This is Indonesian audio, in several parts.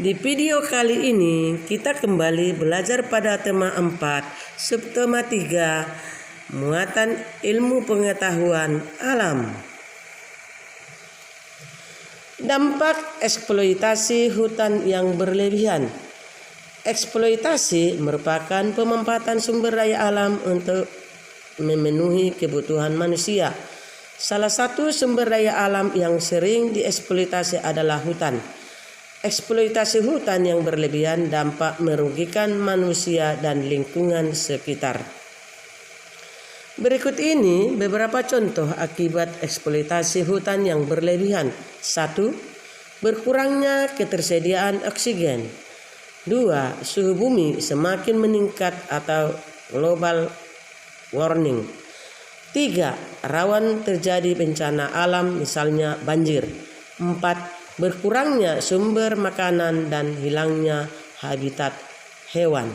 Di video kali ini kita kembali belajar pada tema 4, subtema 3, muatan ilmu pengetahuan alam. Dampak eksploitasi hutan yang berlebihan. Eksploitasi merupakan pemanfaatan sumber daya alam untuk memenuhi kebutuhan manusia. Salah satu sumber daya alam yang sering dieksploitasi adalah hutan. Eksploitasi hutan yang berlebihan dampak merugikan manusia dan lingkungan sekitar. Berikut ini beberapa contoh akibat eksploitasi hutan yang berlebihan. 1. Berkurangnya ketersediaan oksigen. 2. Suhu bumi semakin meningkat atau global warming. 3. Rawan terjadi bencana alam misalnya banjir. 4. Berkurangnya sumber makanan dan hilangnya habitat hewan.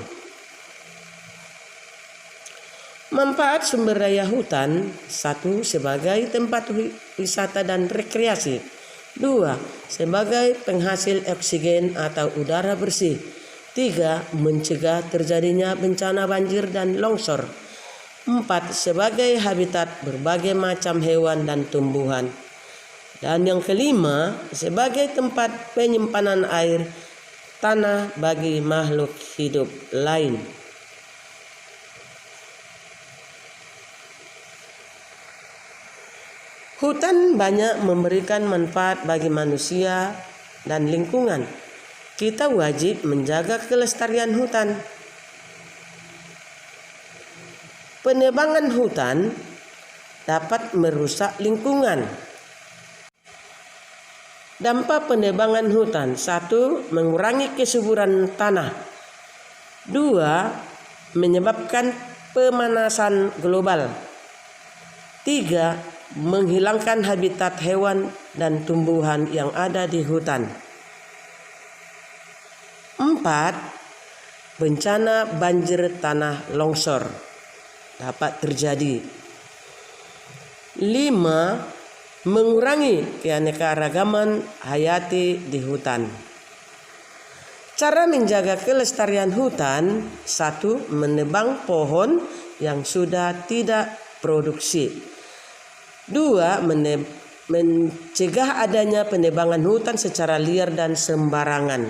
Manfaat sumber daya hutan. 1. Sebagai tempat wisata dan rekreasi. 2. Sebagai penghasil oksigen atau udara bersih. 3. Mencegah terjadinya bencana banjir dan longsor. 4. Sebagai habitat berbagai macam hewan dan tumbuhan. Dan yang kelima, sebagai tempat penyimpanan air tanah bagi makhluk hidup lain. Hutan banyak memberikan manfaat bagi manusia dan lingkungan. Kita wajib menjaga kelestarian hutan. Penebangan hutan dapat merusak lingkungan. Dampak penebangan hutan. 1. Mengurangi kesuburan tanah. 2. Menyebabkan pemanasan global. 3. Menghilangkan habitat hewan dan tumbuhan yang ada di hutan. 4. Bencana banjir tanah longsor dapat terjadi. 5. Mengurangi keanekaragaman hayati di hutan. Cara menjaga kelestarian hutan. 1. Menebang pohon yang sudah tidak produksi. 2. Mencegah adanya penebangan hutan secara liar dan sembarangan.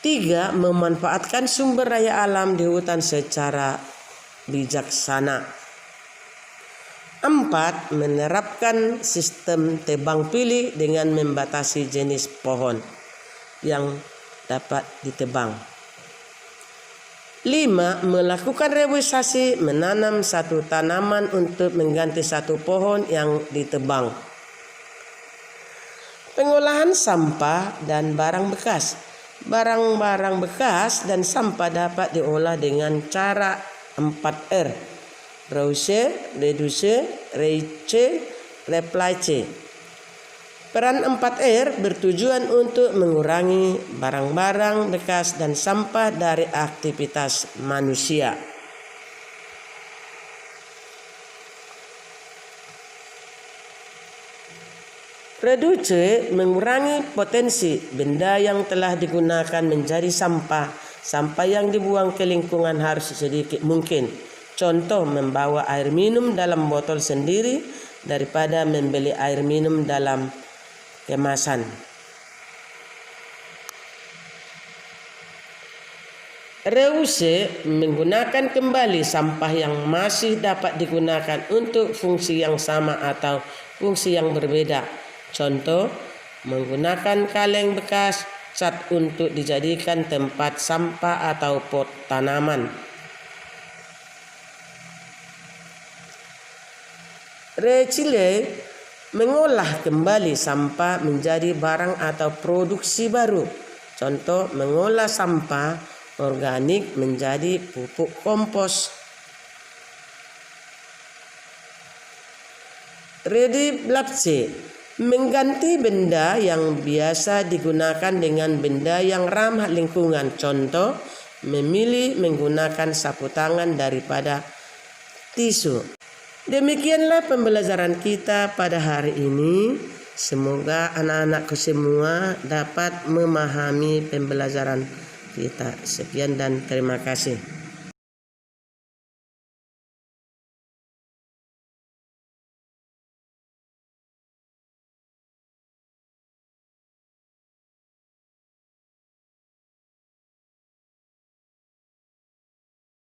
3. Memanfaatkan sumber daya alam di hutan secara bijaksana. 4. Menerapkan sistem tebang pilih dengan membatasi jenis pohon yang dapat ditebang. 5. Melakukan reboisasi, menanam satu tanaman untuk mengganti satu pohon yang ditebang. Pengolahan sampah dan barang bekas. Barang-barang bekas dan sampah dapat diolah dengan cara 4R. Reuse, reduce, recycle, recycle. Peran 4R bertujuan untuk mengurangi barang-barang bekas dan sampah dari aktivitas manusia. Reduce mengurangi potensi benda yang telah digunakan menjadi sampah. Sampah yang dibuang ke lingkungan harus sedikit mungkin. Contoh, membawa air minum dalam botol sendiri daripada membeli air minum dalam kemasan. Reuse menggunakan kembali sampah yang masih dapat digunakan untuk fungsi yang sama atau fungsi yang berbeda. Contoh, menggunakan kaleng bekas cat untuk dijadikan tempat sampah atau pot tanaman. Recycle mengolah kembali sampah menjadi barang atau produksi baru. Contoh, mengolah sampah organik menjadi pupuk kompos. Recycle mengganti benda yang biasa digunakan dengan benda yang ramah lingkungan. Contoh, memilih menggunakan sapu tangan daripada tisu. Demikianlah pembelajaran kita pada hari ini. Semoga anak-anakku semua dapat memahami pembelajaran kita. Sekian dan terima kasih.